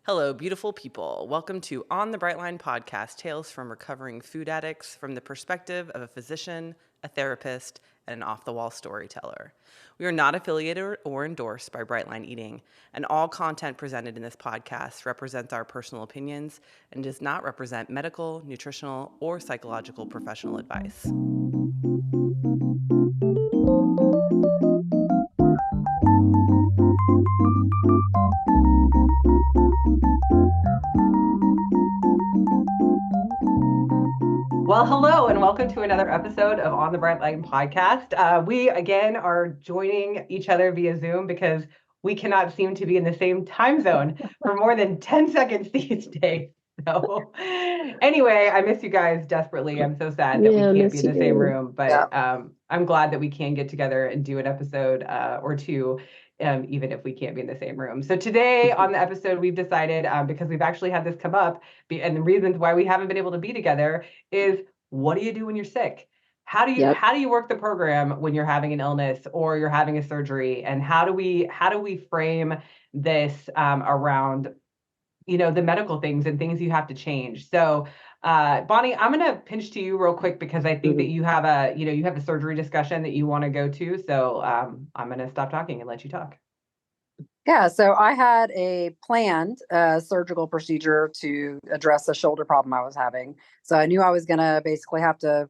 Hello, beautiful people. Welcome to On the Bright Line podcast, Tales from Recovering Food Addicts from the perspective of a physician, a therapist, and an off-the-wall storyteller. We are not affiliated or endorsed by Brightline Eating, and all content presented in this podcast represents our personal opinions and does not represent medical, nutritional, or psychological professional advice. Well, hello, and welcome to another episode of On the Bright Line podcast. We, again, are joining each other via Zoom because we cannot seem to be in the same time zone for more than 10 seconds these days. So anyway, I miss you guys desperately. I'm so sad that we can't be in the same room, but I'm glad that we can get together and do an episode or two, even if we can't be in the same room. So today on the episode, we've decided, because we've actually had this come up, and the reasons why we haven't been able to be together is, what do you do when you're sick? How do you work the program when you're having an illness or you're having a surgery? And how do we frame this around the medical things and things you have to change? So Bonnie, I'm gonna pinch to you real quick because I think that you have a surgery discussion that you want to go to. So I'm gonna stop talking and let you talk. Yeah, so I had a planned surgical procedure to address a shoulder problem I was having. So I knew I was going to basically have to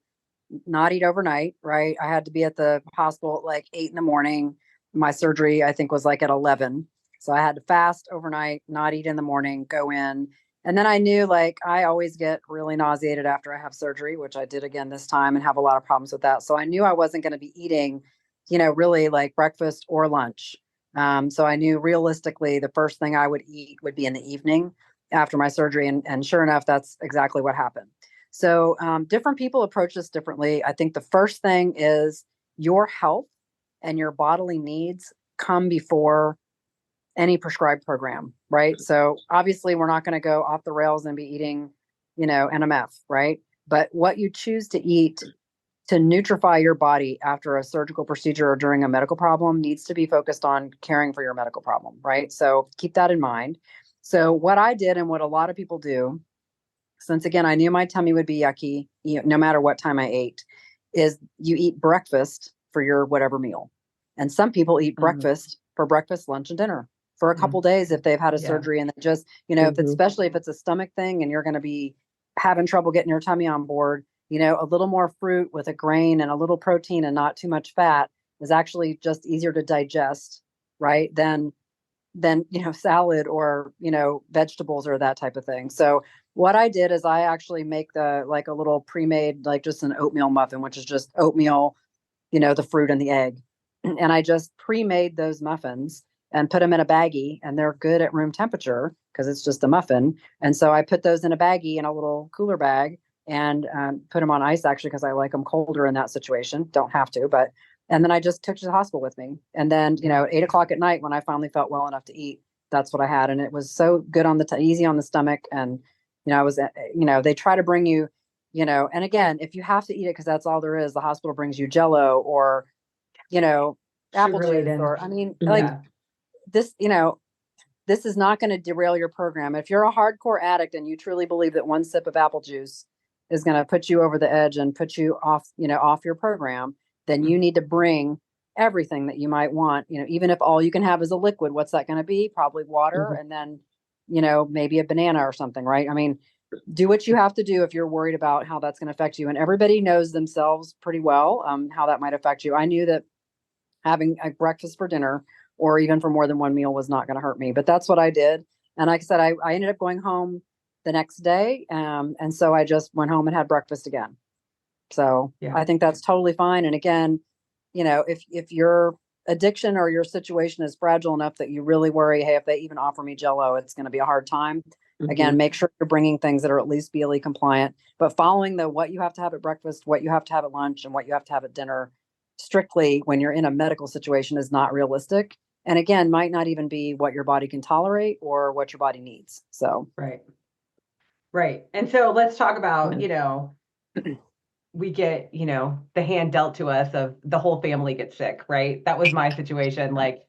not eat overnight, right? I had to be at the hospital at like 8 in the morning. My surgery, I think, was like at 11. So I had to fast overnight, not eat in the morning, go in. And then I knew, like, I always get really nauseated after I have surgery, which I did again this time and have a lot of problems with that. So I knew I wasn't going to be eating, really like breakfast or lunch. So I knew realistically the first thing I would eat would be in the evening after my surgery. And sure enough, that's exactly what happened. So different people approach this differently. I think the first thing is your health and your bodily needs come before any prescribed program, right? So obviously we're not going to go off the rails and be eating, NMF, right? But what you choose to eat to neutrify your body after a surgical procedure or during a medical problem needs to be focused on caring for your medical problem, right? So keep that in mind. So what I did and what a lot of people do, since again, I knew my tummy would be yucky, no matter what time I ate, is you eat breakfast for your whatever meal. And some people eat breakfast for breakfast, lunch, and dinner for a couple days if they've had a surgery and then just, especially if it's a stomach thing and you're going to be having trouble getting your tummy on board, a little more fruit with a grain and a little protein and not too much fat is actually just easier to digest, right? Than salad or, vegetables or that type of thing. So what I did is I actually make a little pre-made, like just an oatmeal muffin, which is just oatmeal, the fruit and the egg. And I just pre-made those muffins and put them in a baggie, and they're good at room temperature because it's just a muffin. And so I put those in a baggie in a little cooler bag and put them on ice, actually, because I like them colder in that situation. Don't have to, but and then I just took to the hospital with me. And then, at 8 o'clock at night, when I finally felt well enough to eat, that's what I had. And it was so good on the easy on the stomach. And, I was, they try to bring you, and again, if you have to eat it because that's all there is, the hospital brings you Jello or, apple juice or, this, this is not going to derail your program. If you're a hardcore addict and you truly believe that one sip of apple juice is going to put you over the edge and put you off, off your program, then you need to bring everything that you might want, even if all you can have is a liquid. What's that going to be? Probably water. And then, maybe a banana or something, right? I mean, do what you have to do if you're worried about how that's going to affect you. And everybody knows themselves pretty well, how that might affect you. I knew that having a breakfast for dinner or even for more than one meal was not going to hurt me, but that's what I did. And like I said, I ended up going home the next day. And so I just went home and had breakfast again. So I think that's totally fine. And again, if your addiction or your situation is fragile enough that you really worry, hey, if they even offer me Jello, it's going to be a hard time. Again, make sure you're bringing things that are at least BLE compliant, but following what you have to have at breakfast, what you have to have at lunch, and what you have to have at dinner strictly when you're in a medical situation is not realistic. And again, might not even be what your body can tolerate or what your body needs. So, Right. And so let's talk about, we get, the hand dealt to us of the whole family gets sick, right? That was my situation. Like,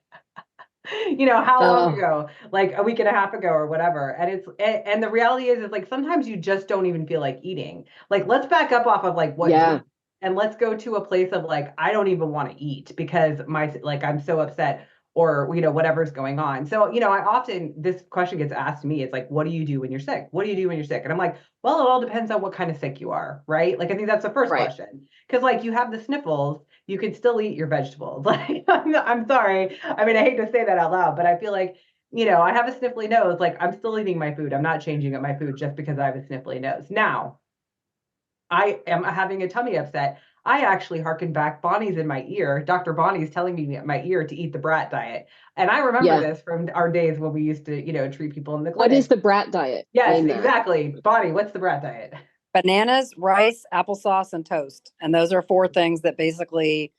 How long Oh, ago? Like a week and a half ago or whatever. And the reality is like sometimes you just don't even feel like eating. Like let's back up off of like what yeah, did and let's go to a place of like I don't even want to eat because I'm so upset or whatever's going on. So, I often this question gets asked to me. It's like, what do you do when you're sick? What do you do when you're sick? And I'm like, well, it all depends on what kind of sick you are, right? Like I think that's the first right. question. Because like you have the sniffles, you can still eat your vegetables. Like I'm sorry. I mean, I hate to say that out loud, but I feel like, I have a sniffly nose. Like I'm still eating my food. I'm not changing up my food just because I have a sniffly nose. Now, I am having a tummy upset. I actually harken back. Bonnie's in my ear. Dr. Bonnie's telling me at my ear to eat the brat diet. And I remember Yeah. this from our days when we used to, treat people in the What is clinic. the brat diet? Yes, Name that. exactly. Bonnie, what's the brat diet? Bananas, rice, applesauce, and toast. And those are four things that basically,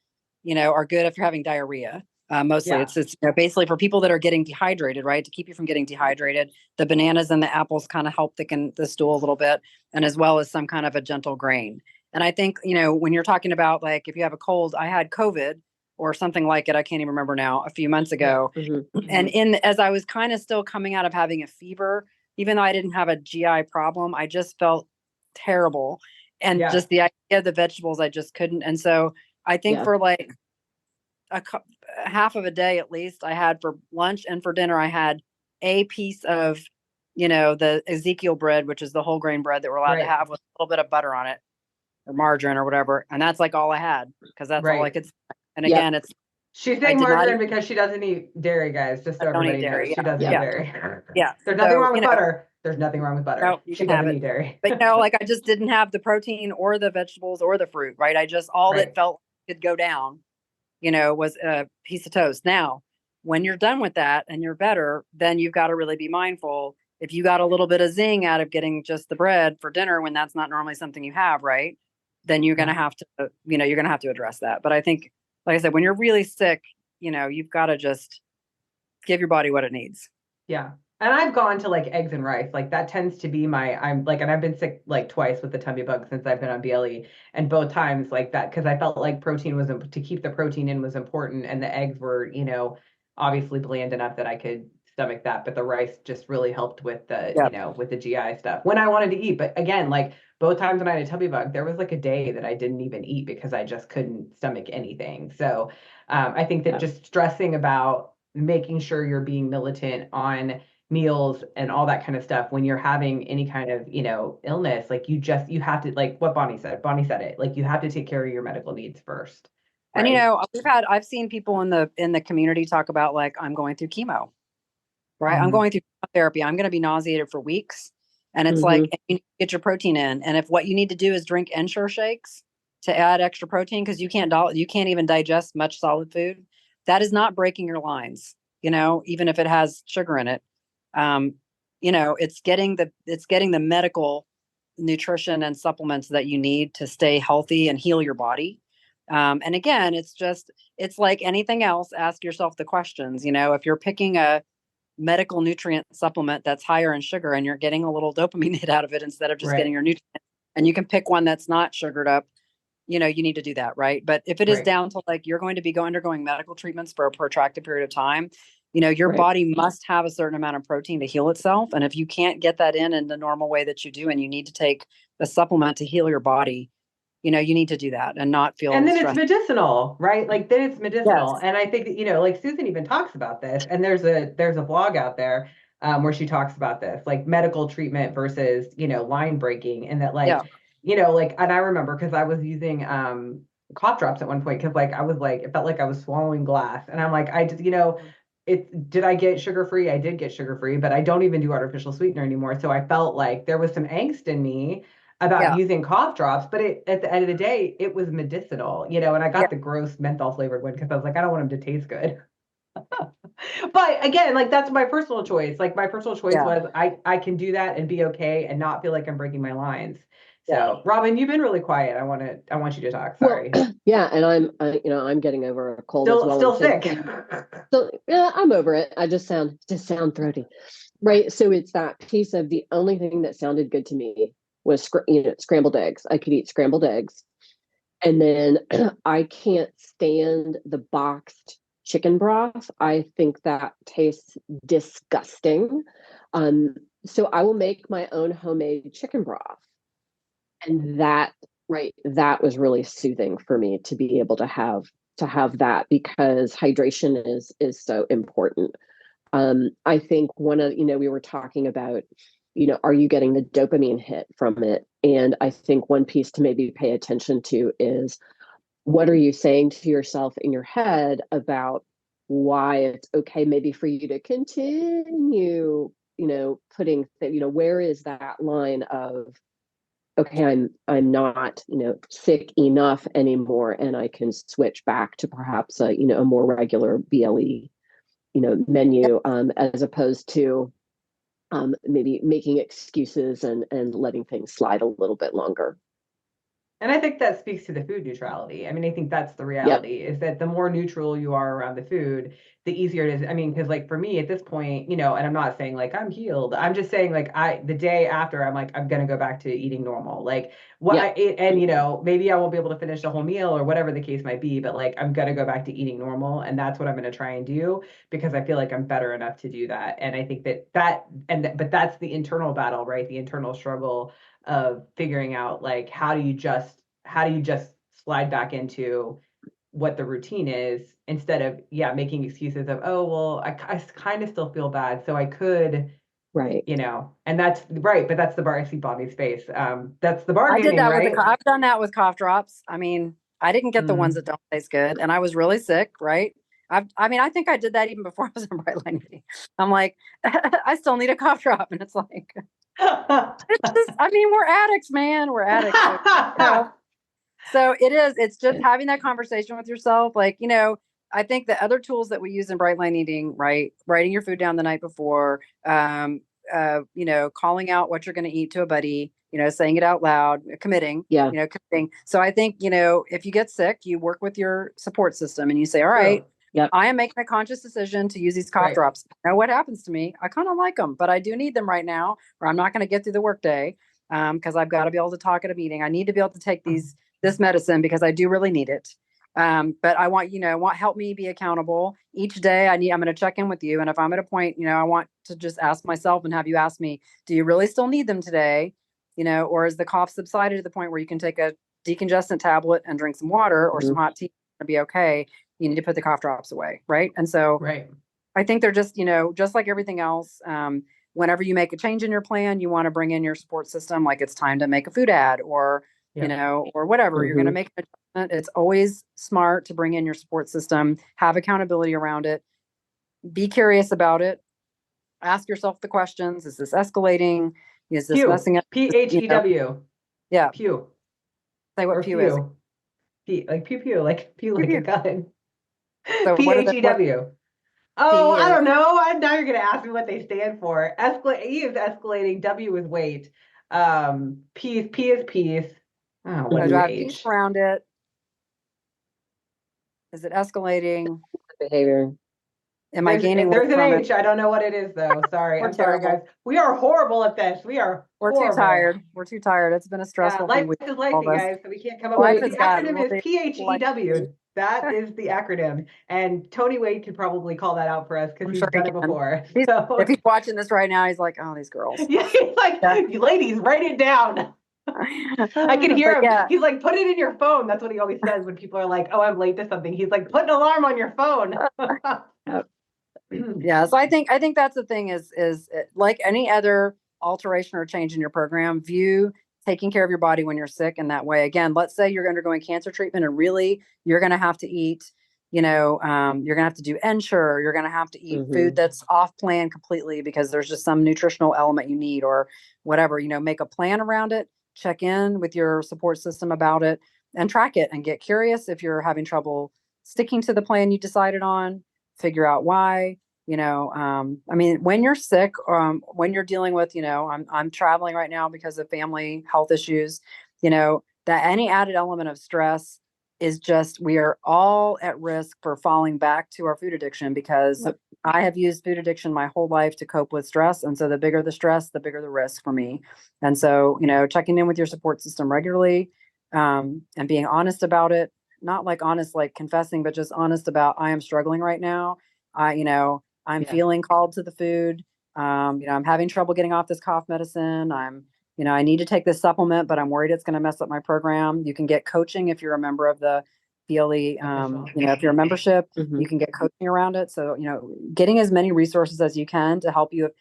are good if you're having diarrhea. Mostly, Yeah, it's basically for people that are getting dehydrated, right? To keep you from getting dehydrated, the bananas and the apples kind of help thicken the stool a little bit, and as well as some kind of a gentle grain. And I think when you're talking about like if you have a cold, I had COVID or something like it. I can't even remember now. A few months yeah, ago, Hmm. and as I was kind of still coming out of having a fever, even though I didn't have a GI problem, I just felt terrible. And yeah, just the idea of the vegetables, I just couldn't. And so I think Yeah. for like a half of a day at least, I had for lunch and for dinner, I had a piece of, the Ezekiel bread, which is the whole grain bread that we're allowed to right, have with a little bit of butter on it or margarine or whatever. And that's like all I had because that's all I right. could. And Yep. again, She's I saying did not margarine eat, because she doesn't eat dairy, guys, just I so don't eat everybody knows. dairy. She Yeah. doesn't eat Yep. Yeah. dairy. Yeah. There's nothing So, wrong with butter. There's nothing wrong with no, butter. you She can have doesn't it. eat dairy. But like I just didn't have the protein or the vegetables or the fruit, right? I just all that Right. felt could go down, was a piece of toast. Now, when you're done with that and you're better, then you've got to really be mindful. If you got a little bit of zing out of getting just the bread for dinner when that's not normally something you have, right? Then you're going Yeah. to have to, you're going to have to address that. But I think, like I said, when you're really sick, you've got to just give your body what it needs. Yeah. And I've gone to like eggs and rice. Like that tends to be I'm like, and I've been sick like twice with the tummy bug since I've been on BLE. And both times like that, because I felt like protein was to keep the protein in was important. And the eggs were, obviously bland enough that I could stomach that. But the rice just really helped with the, Yeah. with the GI stuff when I wanted to eat. But again, like both times when I had a tummy bug, there was like a day that I didn't even eat because I just couldn't stomach anything. So I think that Yeah. just stressing about making sure you're being militant on meals and all that kind of stuff when you're having any kind of illness, like you have to, like what Bonnie said it, like you have to take care of your medical needs first, And right? I've seen people in the community talk about like I'm going through chemo, right? I'm Mhm. going through therapy. I'm going to be nauseated for weeks. And it's like, Hmm. you need to get your protein in. And if what you need to do is drink Ensure shakes to add extra protein, because you can't even digest much solid food, that is not breaking your lines, even if it has sugar in it. Um, it's getting the medical nutrition and supplements that you need to stay healthy and heal your body. And again, it's like anything else, ask yourself the questions, if you're picking a medical nutrient supplement that's higher in sugar and you're getting a little dopamine hit out of it instead of just getting Right, your nutrients, and you can pick one that's not sugared up, you need to do that, right? But if it is right, down to like you're going to be undergoing medical treatments for a protracted period of time, your Right. body must have a certain amount of protein to heal itself. And if you can't get that in the normal way that you do, and you need to take a supplement to heal your body, you need to do that and not and feel then it's stressed. medicinal, right? Like then it's medicinal. Yes. And I think that, like Susan even talks about this, and there's a blog out there where she talks about this, like medical treatment versus, line breaking, and that Yeah. like, and I remember because I was using cough drops at one point because like I was like it felt like I was swallowing glass, and I'm like I just, it did I get sugar free? I did get sugar free, but I don't even do artificial sweetener anymore. So I felt like there was some angst in me about Yeah. using cough drops, but at the end of the day, it was medicinal, and I Yeah. got the gross menthol flavored one because I was like, I don't want them to taste good. But again, like that's my personal choice. Like my personal choice Yeah. was I can do that and be okay and not feel like I'm breaking my lines. Yeah. So Robin, you've been really quiet. I want you to talk. Well, Sorry. yeah, and I'm getting over a cold as well, and Still so sick. so yeah, I'm over it. I just sound throaty, right? So it's that piece of the only thing that sounded good to me was scrambled eggs. I could eat scrambled eggs, and then I can't stand the boxed chicken broth. I think that tastes disgusting. So I will make my own homemade chicken broth. And that was really soothing for me to be able to have that, because hydration is so important. I think one of, we were talking about, are you getting the dopamine hit from it? And I think one piece to maybe pay attention to is, what are you saying to yourself in your head about why it's okay maybe for you to continue, putting, where is that line of, okay, I'm not, sick enough anymore, and I can switch back to perhaps a more regular BLE, menu, as opposed to maybe making excuses and letting things slide a little bit longer. And I think that speaks to the food neutrality. I mean, I think that's the Yep. reality, is that the more neutral you are around the food, the easier it is. I mean, because like for me at this point, and I'm not saying like I'm healed. I'm just saying like the day after, I'm like, I'm gonna go back to eating normal. Like what I Yep. ate, and maybe I won't be able to finish the whole meal or whatever the case might be, but like I'm gonna go back to eating normal, and that's what I'm gonna try and do, because I feel like I'm better enough to do that. And I think but that's the internal battle, right? The internal struggle of figuring out like how do you just slide back into what the routine is, instead of making excuses of, oh well, I kind of still feel bad, so I could, Right. and that's right, but that's the bar. I see Bonnie's face. That's the I did bargaining, that with right? I've done that with cough drops. I mean, I didn't get the ones Mm. that don't taste good, and I was really sick, right? I mean, I think I did that even before I was in Bright Line Meeting. I'm like, I still need a cough drop, and it's like, it's just, I mean, we're addicts, man. We're addicts. So, so it's just having that conversation with yourself. Like, I think the other tools that we use in Bright Line Eating, right? Writing your food down the night before, calling out what you're going to eat to a buddy, saying it out loud, committing, Yeah. committing. So I think, if you get sick, you work with your support system and you say, all True. right, Yep. I am making a conscious decision to use these cough Right. drops. Now, what happens to me? I kind of like them, but I do need them right now, or I'm not going to get through the workday, because I've got to be able to talk at a meeting. I need to be able to take this medicine because I do really need it. But I want, help me be accountable each day. I'm going to check in with you. And if I'm at a point, I want to just ask myself and have you ask me, do you really still need them today? Or is the cough subsided to the point where you can take a decongestant tablet and drink some water or some hot tea and be okay? You need to put the cough drops away. Right. And so Right. I think they're just, just like everything else. Whenever you make a change in your plan, you want to bring in your support system. Like it's time to make a food ad or, or whatever. You're going to make an adjustment. It's always smart to bring in your support system, have accountability around it, be curious about it, ask yourself the questions. Is this escalating? Is this messing up? PHEW. Yeah. Pew. Say what Or pew is. P, like pew pew, like pew like a gun. So PHEW. Oh, P I is, don't know. Now you're going to ask me what they stand for. E is escalating. W is weight. P is peace. Oh, what do is I have peace H? around it? Is it escalating? Behavior. Am I gaining weight There's an from it? H. I don't know what it is though. Sorry. We're I'm sorry, terrible. guys. We are horrible at this. We are We're too horrible. tired. We're too tired. It's been a stressful few Life weeks. is All lifey, this. guys. So we can't come up Life with it. has The gotten acronym is really PHEW. That is the acronym. And Tony Wade could probably call that out for us because I'm he's sure he done it can. before. If So he's watching this right now, he's like, "Oh, these girls." yeah, he's like, Yeah. "You ladies, write it down." I can hear But him. yeah. He's like, put it in your phone. That's what he always says when people are like, oh, I'm late to something. He's like, put an alarm on your phone. Yeah. So I think that's the thing is like any other alteration or change in your program, view taking care of your body when you're sick in that way. Again, let's say you're undergoing cancer treatment and really you're going to have to eat, you're going to have to do Ensure, you're going to have to eat food that's off plan completely because there's just some nutritional element you need or whatever, make a plan around it, check in with your support system about it and track it and get curious if you're having trouble sticking to the plan you decided on, figure out why. I mean, when you're sick, when you're dealing with, I'm traveling right now because of family health issues, that any added element of stress is just, we are all at risk for falling back to our food addiction because I have used food addiction my whole life to cope with stress. And so the bigger the stress, the bigger the risk for me. And so, checking in with your support system regularly, and being honest about it, not like honest, like confessing, but just honest about, I am struggling right now. I'm Yeah. feeling called to the food. I'm having trouble getting off this cough medicine. I need to take this supplement, but I'm worried it's going to mess up my program. You can get coaching if you're a member of the PLE. If you're a membership, you can get coaching around it. So, getting as many resources as you can to help you,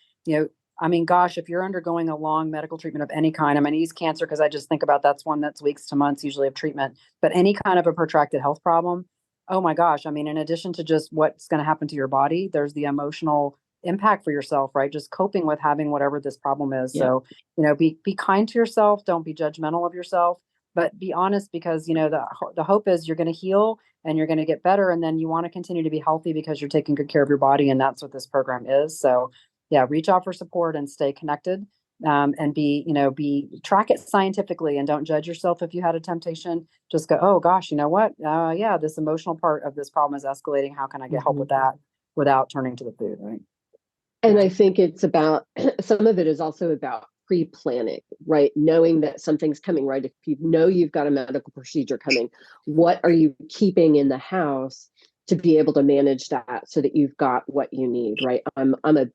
gosh, if you're undergoing a long medical treatment of any kind, I'm going to use cancer because I just think about that's one that's weeks to months usually of treatment, but any kind of a protracted health problem. Oh my gosh. In addition to just what's going to happen to your body, there's the emotional impact for yourself, right? Just coping with having whatever this problem is. Yeah. So, be kind to yourself. Don't be judgmental of yourself, but be honest, because, the hope is you're going to heal and you're going to get better. And then you want to continue to be healthy because you're taking good care of your body. And that's what this program is. So yeah, reach out for support and stay connected. And track it scientifically, and don't judge yourself if you had a temptation. Just go, oh gosh, you know what? Yeah, this emotional part of this problem is escalating. How can I get help with that without turning to the food, right? And I think it's about, some of it is also about pre-planning, right? Knowing that something's coming, right? If you know you've got a medical procedure coming, what are you keeping in the house to be able to manage that so that you've got what you need, right? I'm an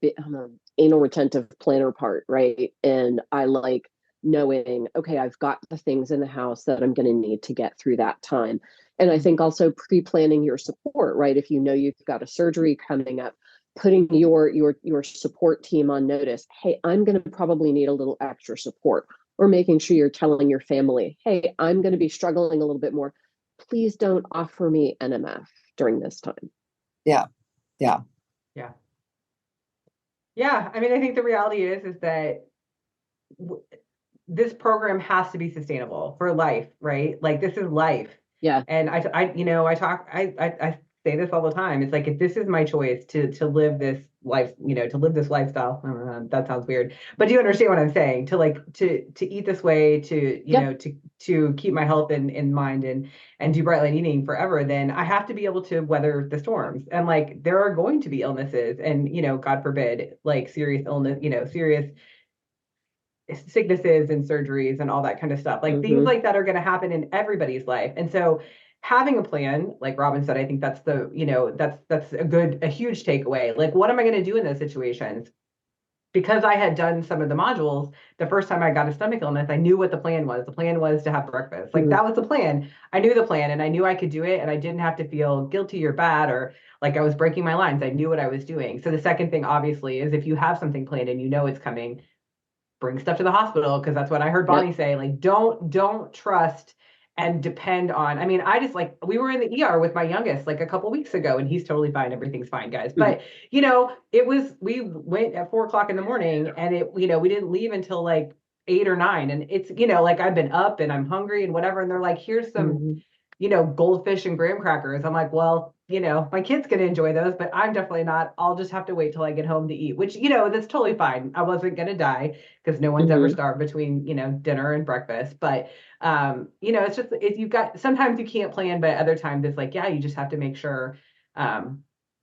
anal retentive planner part, right? And I like knowing, okay, I've got the things in the house that I'm going to need to get through that time. And I think also pre-planning your support, right? If you know you've got a surgery coming up, putting your support team on notice. Hey, I'm going to probably need a little extra support, or making sure you're telling your family, hey, I'm going to be struggling a little bit more. Please don't offer me NMF during this time. Yeah. Yeah. I think the reality is that this program has to be sustainable for life, right? Like, this is life. Yeah. And I say this all the time. It's like, if this is my choice to live this life, to live this lifestyle, that sounds weird, but do you understand what I'm saying? To eat this way, to keep my health in mind and do bright light eating forever, then I have to be able to weather the storms. And like, there are going to be illnesses and, God forbid, like serious illness, serious sicknesses and surgeries and all that kind of stuff. Like, things like that are going to happen in everybody's life. And so having a plan, like Robin said, I think that's that's a huge takeaway. Like, what am I going to do in those situations? Because I had done some of the modules, the first time I got a stomach illness, I knew what the plan was. The plan was to have breakfast. Like, that was the plan. I knew the plan and I knew I could do it, and I didn't have to feel guilty or bad or like I was breaking my lines. I knew what I was doing. So the second thing, obviously, is if you have something planned and you know it's coming, bring stuff to the hospital, because that's what I heard Bonny say. Like, don't trust and depend on. I just, like, we were in the ER with my youngest like a couple weeks ago, and he's totally fine. Everything's fine, guys. But we went at 4 o'clock in the morning, and we didn't leave until like 8 or 9, and it's like, I've been up and I'm hungry and whatever, and they're like, here's some goldfish and graham crackers. I'm like, well, my kid's going to enjoy those, but I'm definitely not. I'll just have to wait till I get home to eat, which, that's totally fine. I wasn't going to die, because no one's ever starved between, dinner and breakfast. But, it's just, sometimes you can't plan, but other times it's like, yeah, you just have to make sure.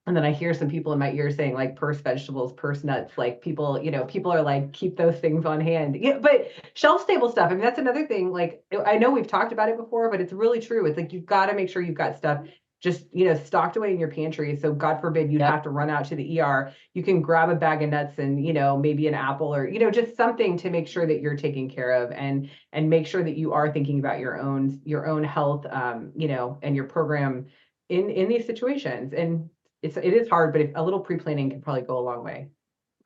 And then I hear some people in my ear saying, like, purse vegetables, purse nuts, like people are like, keep those things on hand. Yeah, but shelf stable stuff. That's another thing. Like, I know we've talked about it before, but it's really true. It's like, you've got to make sure you've got stuff just, stocked away in your pantry. So God forbid you'd have to run out to the ER. You can grab a bag of nuts and, maybe an apple, or, just something to make sure that you're taken care of, and make sure that you are thinking about your own health, and your program in these situations. And it is hard, but a little pre-planning can probably go a long way.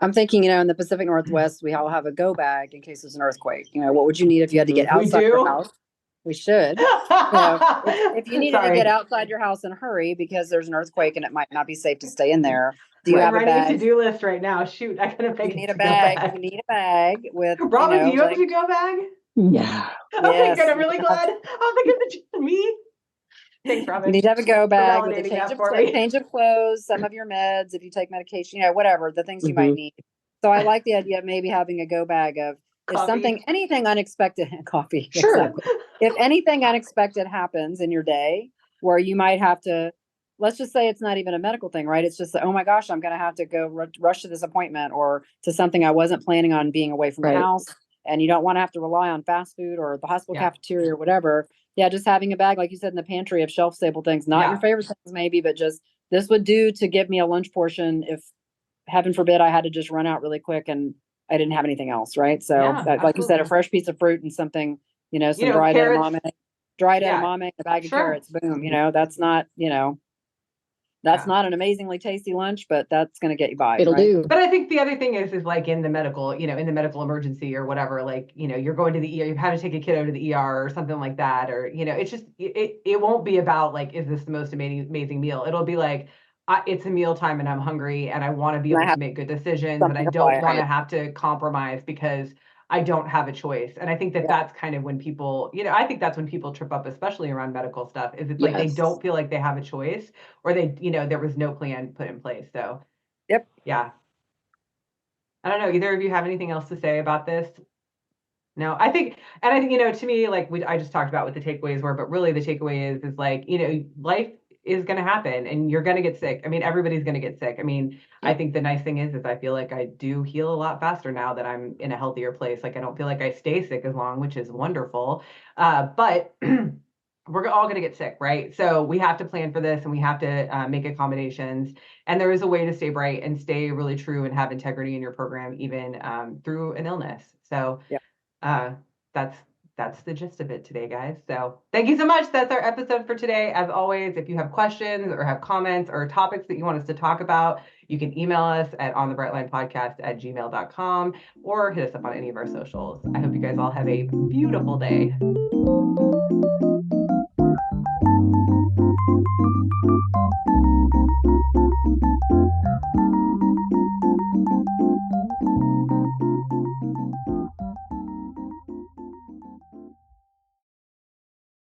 I'm thinking, in the Pacific Northwest, we all have a go bag in case there's an earthquake. What would you need if you had to get outside your house? We should. If you needed to get outside your house in a hurry because there's an earthquake and it might not be safe to stay in there, do you have a bag? I'm writing a to-do list right now. Shoot, I gotta make You need a bag. You need a bag with. Robin, do you have a to-go bag? Yeah. Okay, good. I'm really glad. I'm thinking it's just me. Thanks, Robin. You need to have a go bag with a change of clothes, some of your meds, if you take medication, whatever, the things you might need. So I like the idea of maybe having a go bag of, if anything unexpected, coffee. Sure. Exactly. If anything unexpected happens in your day where you might have to, let's just say it's not even a medical thing, right? It's just, oh my gosh, I'm going to have to go rush to this appointment or to something I wasn't planning on being away from the house. And you don't want to have to rely on fast food or the hospital cafeteria or whatever. Yeah, just having a bag, like you said, in the pantry of shelf stable things, not your Yeah. favorite things maybe, but just this would do to give me a lunch portion if heaven forbid I had to just run out really quick and I didn't have anything else, right? So Yeah, that, like you said, a absolutely. fresh piece of fruit and something, You some know, carrots. dried Yeah, edamame, a bag of sure. carrots, boom, that's not, that's Yeah. not an amazingly tasty lunch, but that's going to get you by, It'll right? do. But I think the other thing is like in the medical, in the medical emergency or whatever, like, you're going to the ER, you've had to take a kiddo to the ER or something like that. Or, it's just, it won't be about like, is this the most amazing meal? It'll be like, it's a mealtime and I'm hungry and I want to be And I able to have make good decisions and I something to don't play. want Right. to have to compromise because I don't have a choice. And I think that Yeah, that's kind of when people, I think that's when people trip up, especially around medical stuff, is it's like they Yes. don't feel like they have a choice or they, there was no plan put in place. So yep. yeah. I don't know. Either of you have anything else to say about this? No, I think, to me, like I just talked about what the takeaways were, but really the takeaway is like, life is going to happen and you're going to get sick. I mean, everybody's going to get sick. I mean, I Yep. think the nice thing is I feel like I do heal a lot faster now that I'm in a healthier place. Like I don't feel like I stay sick as long, which is wonderful. But we're all going to get sick, right? So we have to plan for this and we have to make accommodations. And there is a way to stay bright and stay really true and have integrity in your program, even through an illness. So Yeah. uh, that's that's the gist of it today, guys. So thank you so much. That's our episode for today. As always, if you have questions or have comments or topics that you want us to talk about, you can email us at onthebrightlinepodcast@gmail.com or hit us up on any of our socials. I hope you guys all have a beautiful day.